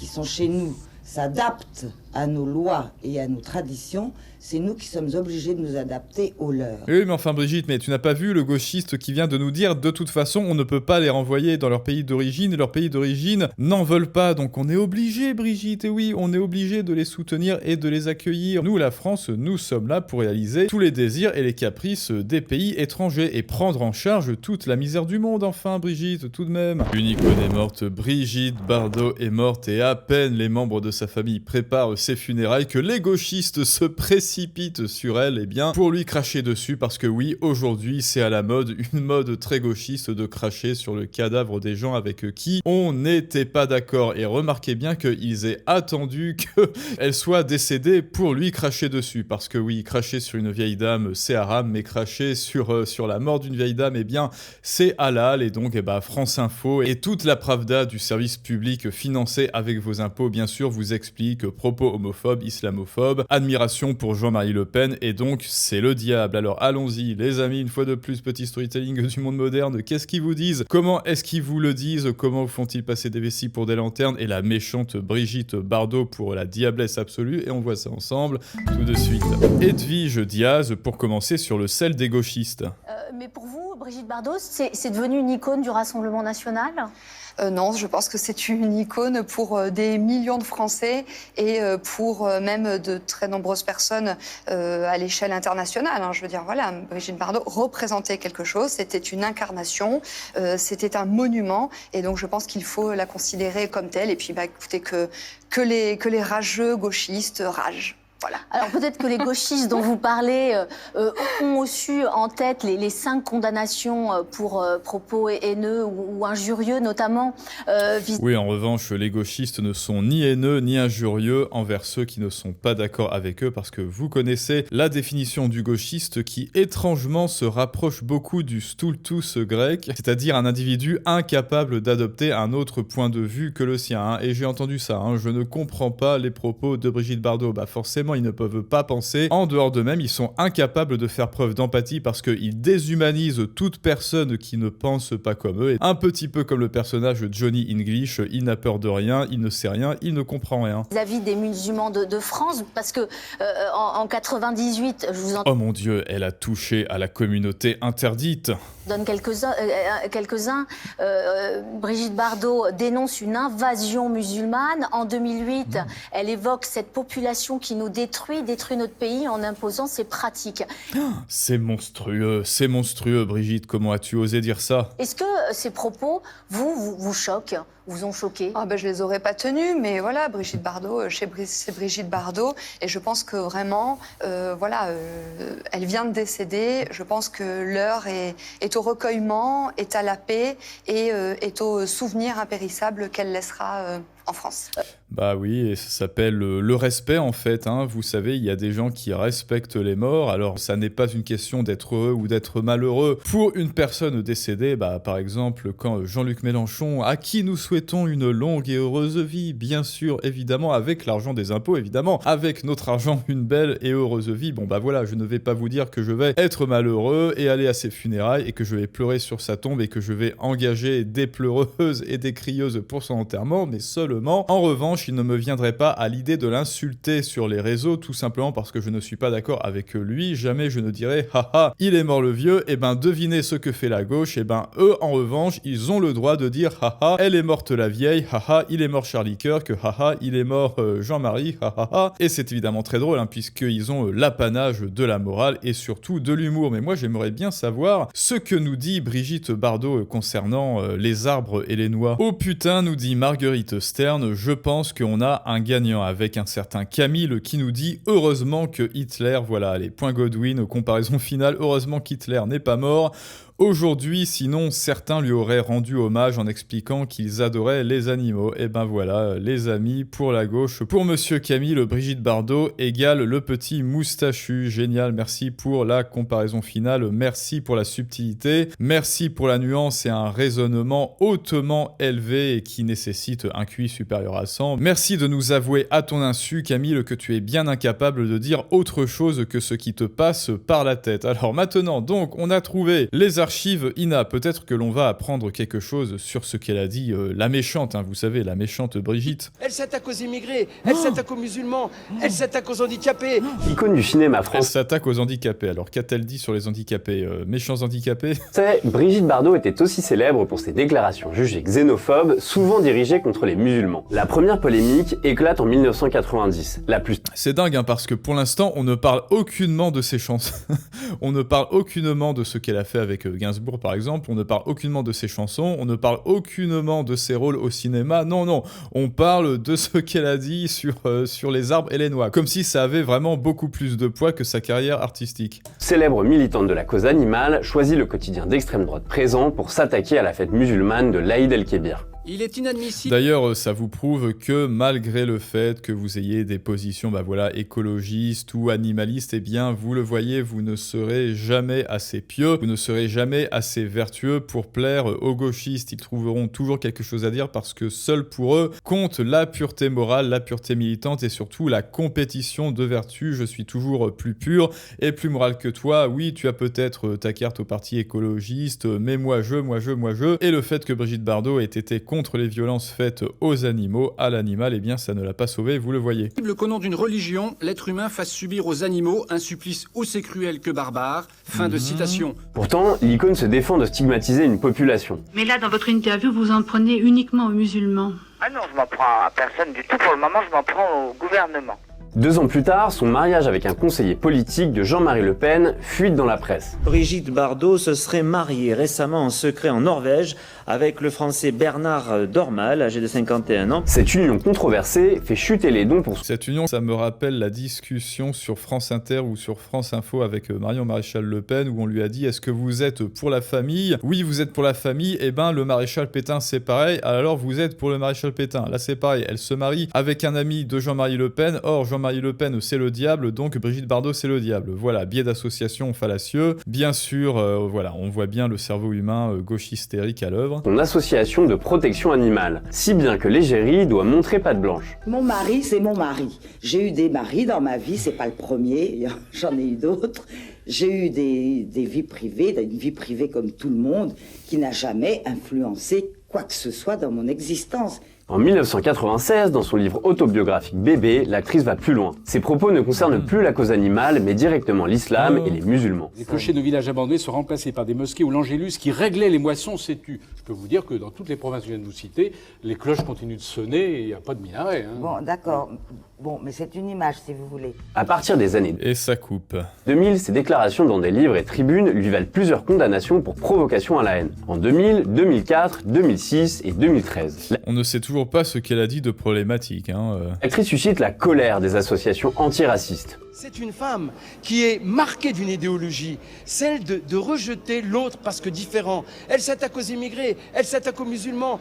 qui sont chez nous s'adaptent à nos lois et à nos traditions, c'est nous qui sommes obligés de nous adapter aux leurs. Oui, mais enfin Brigitte, mais tu n'as pas vu le gauchiste qui vient de nous dire de toute façon on ne peut pas les renvoyer dans leur pays d'origine et leur pays d'origine n'en veulent pas, donc on est obligé Brigitte, et oui, on est obligé de les soutenir et de les accueillir. Nous, la France, nous sommes là pour réaliser tous les désirs et les caprices des pays étrangers et prendre en charge toute la misère du monde, enfin Brigitte, tout de même. Une icône est morte, Brigitte Bardot est morte et à peine les membres de sa famille préparent ses funérailles que les gauchistes se précipitent sur elle, eh bien, pour lui cracher dessus, parce que oui, aujourd'hui, c'est à la mode, une mode très gauchiste de cracher sur le cadavre des gens avec qui on n'était pas d'accord. Et remarquez bien qu'ils aient attendu qu'elle soit décédée pour lui cracher dessus, parce que oui, cracher sur une vieille dame, c'est haram, mais cracher sur la mort d'une vieille dame, eh bien, c'est halal. Et donc, eh ben, France Info et toute la Pravda du service public financé avec vos impôts, bien sûr, vous explique propos homophobes, islamophobes, admiration pour Jean-Marie Le Pen, et donc c'est le diable. Alors allons-y les amis, une fois de plus, petit storytelling du monde moderne, qu'est-ce qu'ils vous disent? Comment est-ce qu'ils vous le disent? Comment font-ils passer des vessies pour des lanternes? Et la méchante Brigitte Bardot pour la diablesse absolue, et on voit ça ensemble tout de suite. Edwige Diaz, pour commencer sur le sel des gauchistes. Mais pour vous, Brigitte Bardot, c'est devenu une icône du Rassemblement national ? Non, je pense que c'est une icône pour des millions de Français et pour même de très nombreuses personnes à l'échelle internationale. Je veux dire, voilà, Brigitte Bardot représentait quelque chose, c'était une incarnation, c'était un monument, et donc je pense qu'il faut la considérer comme telle. Et puis, écoutez, que les rageux gauchistes ragent. Voilà. Alors peut-être que les gauchistes dont vous parlez ont aussi en tête les 5 condamnations pour propos haineux ou injurieux, notamment. Oui, en revanche, les gauchistes ne sont ni haineux ni injurieux envers ceux qui ne sont pas d'accord avec eux, parce que vous connaissez la définition du gauchiste qui étrangement se rapproche beaucoup du stultus grec, c'est-à-dire un individu incapable d'adopter un autre point de vue que le sien. Et j'ai entendu ça, je ne comprends pas les propos de Brigitte Bardot. Forcément, ils ne peuvent pas penser en dehors d'eux-mêmes, ils sont incapables de faire preuve d'empathie parce qu'ils déshumanisent toute personne qui ne pense pas comme eux. Et un petit peu comme le personnage Johnny English, il n'a peur de rien, il ne sait rien, il ne comprend rien. Vis-à-vis des musulmans de France, parce que en 98, je vous en... Oh mon Dieu, elle a touché à la communauté interdite. donne quelques-uns. Brigitte Bardot dénonce une invasion musulmane. En 2008, elle évoque cette population qui nous détruit notre pays en imposant ses pratiques. C'est monstrueux, Brigitte, comment as-tu osé dire ça? Est-ce que ces propos vous choquent, vous ont choqué? Je les aurais pas tenus, mais voilà, Brigitte Bardot, c'est Brigitte Bardot, et je pense que vraiment, elle vient de décéder. Je pense que l'heure est au recueillement, est à la paix et est au souvenir impérissable qu'elle laissera en France. Bah oui, et ça s'appelle le respect en fait, Vous savez, il y a des gens qui respectent les morts, alors ça n'est pas une question d'être heureux ou d'être malheureux. Pour une personne décédée, par exemple, quand Jean-Luc Mélenchon, à qui nous souhaitons une longue et heureuse vie, bien sûr, évidemment, avec l'argent des impôts, évidemment, avec notre argent, une belle et heureuse vie, voilà, je ne vais pas vous dire que je vais être malheureux et aller à ses funérailles et que je vais pleurer sur sa tombe et que je vais engager des pleureuses et des crieuses pour son enterrement, mais seulement, en revanche, il ne me viendrait pas à l'idée de l'insulter sur les réseaux, tout simplement parce que je ne suis pas d'accord avec lui. Jamais je ne dirais « Haha, il est mort le vieux », devinez ce que fait la gauche, eux, en revanche, ils ont le droit de dire « Haha, elle est morte la vieille, haha, il est mort Charlie Kirk, haha, il est mort Jean-Marie, haha ». Et c'est évidemment très drôle, puisqu'ils ont l'apanage de la morale et surtout de l'humour. Mais moi, j'aimerais bien savoir ce que nous dit Brigitte Bardot concernant les arbres et les noix. Oh putain, nous dit Marguerite Stern, je pense qu'on a un gagnant avec un certain Camille qui nous dit « Heureusement que Hitler, voilà, allez, point Godwin, comparaison finale, heureusement qu'Hitler n'est pas mort ». Aujourd'hui, sinon, certains lui auraient rendu hommage en expliquant qu'ils adoraient les animaux. Et voilà, les amis, pour la gauche, pour Monsieur Camille, Brigitte Bardot égale le petit moustachu. Génial, merci pour la comparaison finale, merci pour la subtilité, merci pour la nuance et un raisonnement hautement élevé et qui nécessite un QI supérieur à 100. Merci de nous avouer à ton insu, Camille, que tu es bien incapable de dire autre chose que ce qui te passe par la tête. Alors maintenant, donc, on a trouvé les archives INA, peut-être que l'on va apprendre quelque chose sur ce qu'elle a dit, la méchante, hein, vous savez, la méchante Brigitte. Elle s'attaque aux immigrés, elle s'attaque aux musulmans, elle s'attaque aux handicapés. Icône du cinéma Elle français, s'attaque aux handicapés. Alors qu'a-t-elle dit sur les handicapés? Méchants handicapés? Brigitte Bardot était aussi célèbre pour ses déclarations jugées xénophobes, souvent dirigées contre les musulmans. La première polémique éclate en 1990. La plus... C'est dingue, hein, parce que pour l'instant, on ne parle aucunement de ses chansons. On ne parle aucunement de ce qu'elle a fait avec Gainsbourg, par exemple. On ne parle aucunement de ses chansons. On ne parle aucunement de ses rôles au cinéma. Non, non. On parle de ce qu'elle a dit sur les arbres et les noix. Comme si ça avait vraiment beaucoup plus de poids que sa carrière artistique. Célèbre militante de la cause animale, choisit le quotidien d'extrême droite présent pour s'attaquer à la fête musulmane de l'Aïd el-Kébir. Il est inadmissible. D'ailleurs, ça vous prouve que malgré le fait que vous ayez des positions écologistes ou animalistes, eh bien, vous le voyez, vous ne serez jamais assez pieux, vous ne serez jamais assez vertueux pour plaire aux gauchistes. Ils trouveront toujours quelque chose à dire parce que seul pour eux compte la pureté morale, la pureté militante et surtout la compétition de vertu. Je suis toujours plus pur et plus moral que toi. Oui, tu as peut-être ta carte au parti écologiste, mais moi je. Et le fait que Brigitte Bardot ait été contre les violences faites aux animaux, à l'animal, eh bien ça ne l'a pas sauvé, vous le voyez. Qu'au nom d'une religion, l'être humain fasse subir aux animaux un supplice aussi cruel que barbare. Fin de citation. Pourtant, l'icône se défend de stigmatiser une population. Mais là, dans votre interview, vous en prenez uniquement aux musulmans. Ah non, je m'en prends à personne du tout. Pour le moment, je m'en prends au gouvernement. 2 ans plus tard, son mariage avec un conseiller politique de Jean-Marie Le Pen fuite dans la presse. Brigitte Bardot se serait mariée récemment en secret en Norvège avec le français Bernard Dormal, âgé de 51 ans. Cette union controversée fait chuter les dons pour... Cette union, ça me rappelle la discussion sur France Inter ou sur France Info avec Marion Maréchal Le Pen où on lui a dit « Est-ce que vous êtes pour la famille ?» Oui, vous êtes pour la famille. Eh ben, le maréchal Pétain, c'est pareil. Alors, vous êtes pour le maréchal Pétain. Là, c'est pareil. Elle se marie avec un ami de Jean-Marie Le Pen. Or, Jean-Marie Le Pen, c'est le diable. Donc, Brigitte Bardot, c'est le diable. Voilà, biais d'association fallacieux. Bien sûr, voilà, on voit bien le cerveau humain gauche hystérique à l'œuvre. Son association de protection animale, si bien que l'égérie doit montrer patte blanche. Mon mari, c'est mon mari. J'ai eu des maris dans ma vie, c'est pas le premier, j'en ai eu d'autres. J'ai eu des vies privées, une vie privée comme tout le monde, qui n'a jamais influencé quoi que ce soit dans mon existence. En 1996, dans son livre autobiographique Bébé, l'actrice va plus loin. Ses propos ne concernent plus la cause animale, mais directement l'islam et les musulmans. Les clochers de villages abandonnés sont remplacés par des mosquées où l'angélus qui réglait les moissons s'est tu. Je peux vous dire que dans toutes les provinces que je viens de vous citer, les cloches continuent de sonner et il n'y a pas de minaret. Hein. Bon, d'accord. Bon, mais c'est une image, si vous voulez. À partir des années Et ça coupe. 2000, ses déclarations dans des livres et tribunes lui valent plusieurs condamnations pour provocation à la haine. En 2000, 2004, 2006 et 2013. On ne sait toujours pas ce qu'elle a dit de problématique. L'actrice suscite la colère des associations antiracistes. C'est une femme qui est marquée d'une idéologie, celle de rejeter l'autre parce que différent. Elle s'attaque aux immigrés, elle s'attaque aux musulmans.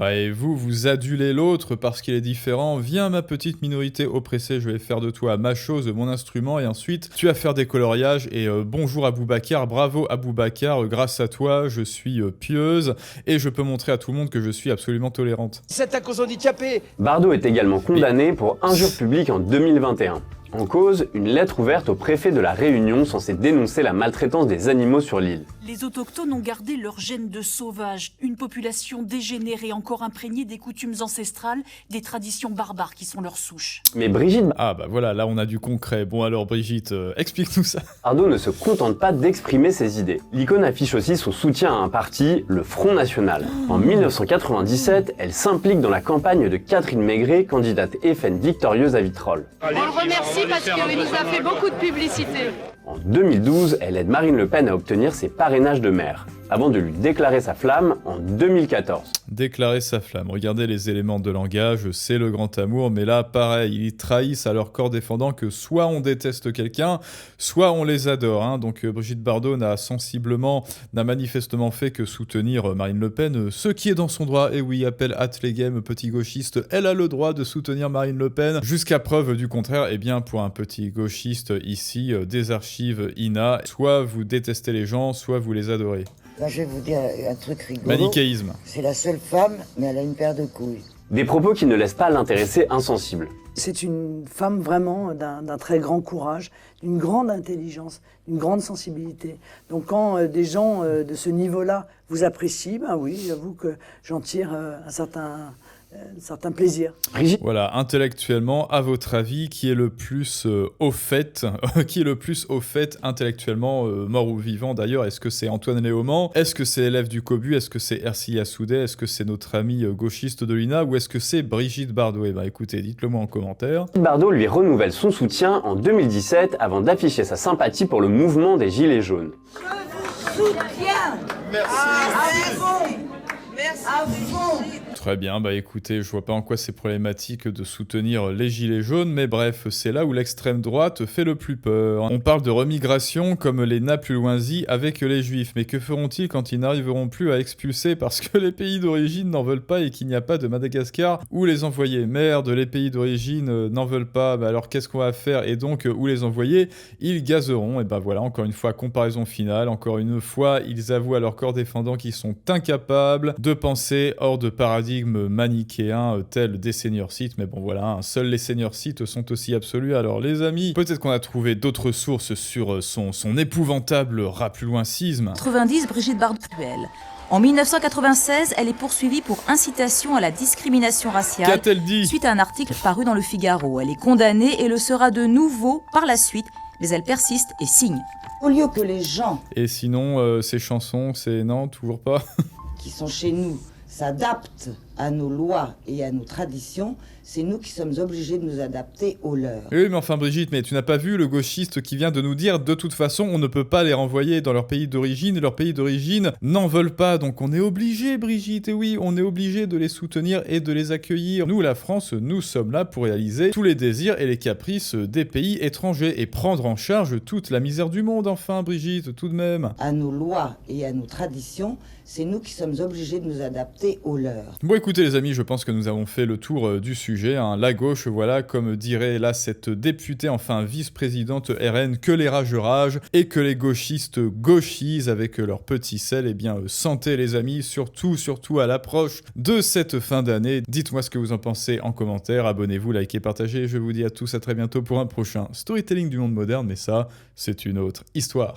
Et vous adulez l'autre parce qu'il est différent. Viens ma petite minorité oppressée, je vais faire de toi ma chose, mon instrument, et ensuite tu vas faire des coloriages et bonjour Aboubacar, bravo Aboubacar, grâce à toi je suis pieuse et je peux montrer à tout le monde que je suis absolument tolérante. Elle s'attaque aux handicapés. Bardot est également condamnée pour injure publique en 2021. En cause, une lettre ouverte au préfet de la Réunion censée dénoncer la maltraitance des animaux sur l'île. Les autochtones ont gardé leur gène de sauvage, une population dégénérée encore imprégnée des coutumes ancestrales, des traditions barbares qui sont leur souche. Mais Brigitte... Ah voilà, là on a du concret. Bon alors Brigitte, explique-nous ça. Bardot ne se contente pas d'exprimer ses idées. L'icône affiche aussi son soutien à un parti, le Front National. En 1997, elle s'implique dans la campagne de Catherine Maigret, candidate FN victorieuse à Vitrolles. On le remercie parce qu'il nous a fait beaucoup de publicité. En 2012, elle aide Marine Le Pen à obtenir ses parrainages de maire, avant de lui déclarer sa flamme en 2014. Déclarer sa flamme. Regardez les éléments de langage, c'est le grand amour, mais là, pareil, ils trahissent à leur corps défendant que soit on déteste quelqu'un, soit on les adore. Donc Brigitte Bardot n'a manifestement fait que soutenir Marine Le Pen, ce qui est dans son droit. Et oui, appelle Atlegem, petit gauchiste, elle a le droit de soutenir Marine Le Pen, jusqu'à preuve du contraire. Eh bien, pour un petit gauchiste ici, des archives INA, soit vous détestez les gens, soit vous les adorez. Là, je vais vous dire un truc rigolo. Manichéisme. C'est la seule femme, mais elle a une paire de couilles. Des propos qui ne laissent pas l'intéressé insensible. C'est une femme vraiment d'un très grand courage, d'une grande intelligence, d'une grande sensibilité. Donc quand des gens de ce niveau-là vous apprécient, ben oui, j'avoue que j'en tire un certain plaisir. Voilà, intellectuellement, à votre avis, qui est le plus au fait, intellectuellement, mort ou vivant d'ailleurs? Est-ce que c'est Antoine Léaumont? Est-ce que c'est l'élève du Cobu? Est-ce que c'est Ercilia Soudet? Est-ce que c'est notre ami gauchiste de l'UNA? Ou est-ce que c'est Brigitte Bardot? Eh ben écoutez, dites-le moi en commentaire. Bardot lui renouvelle son soutien en 2017 avant d'afficher sa sympathie pour le mouvement des Gilets jaunes. Je vous soutiens. Merci. Merci à vous. Très bien, bah écoutez, je vois pas en quoi c'est problématique de soutenir les gilets jaunes, mais bref, c'est là où l'extrême droite fait le plus peur. On parle de remigration comme les Napluoinsis avec les juifs, mais que feront-ils quand ils n'arriveront plus à expulser parce que les pays d'origine n'en veulent pas et qu'il n'y a pas de Madagascar où les envoyer? Merde, les pays d'origine n'en veulent pas, bah alors qu'est-ce qu'on va faire? Et donc, où les envoyer? Ils gazeront, et bah voilà, encore une fois, comparaison finale, encore une fois, ils avouent à leurs corps défendants qu'ils sont incapables de penser hors de paradigme manichéen tel des senior sites, mais bon voilà, seuls les senior sites sont aussi absolus. Alors les amis, peut-être qu'on a trouvé d'autres sources sur son épouvantable rapluoincisme. 90, Brigitte Bardot. En 1996, elle est poursuivie pour incitation à la discrimination raciale. Qu'a-t-elle dit? Suite à un article paru dans le Figaro. Elle est condamnée et le sera de nouveau par la suite, mais elle persiste et signe. Au lieu que les gens... Et sinon, ces chansons, c'est... Non, toujours pas. ...qui sont chez nous s'adaptent à nos lois et à nos traditions, c'est nous qui sommes obligés de nous adapter aux leurs. Oui, mais enfin Brigitte, mais tu n'as pas vu le gauchiste qui vient de nous dire de toute façon on ne peut pas les renvoyer dans leur pays d'origine, et leur pays d'origine n'en veulent pas, donc on est obligé Brigitte, et oui, on est obligé de les soutenir et de les accueillir. Nous, la France, nous sommes là pour réaliser tous les désirs et les caprices des pays étrangers et prendre en charge toute la misère du monde, enfin Brigitte, tout de même. À nos lois et à nos traditions, c'est nous qui sommes obligés de nous adapter aux leurs. Bon écoutez les amis, je pense que nous avons fait le tour du sujet, hein. La gauche, voilà, comme dirait là cette députée, enfin vice-présidente RN, que les rageux ragent et que les gauchistes gauchisent avec leur petit sel. Eh bien, santé les amis, surtout à l'approche de cette fin d'année. Dites-moi ce que vous en pensez en commentaire, abonnez-vous, likez, partagez. Je vous dis à tous à très bientôt pour un prochain storytelling du monde moderne, mais ça, c'est une autre histoire.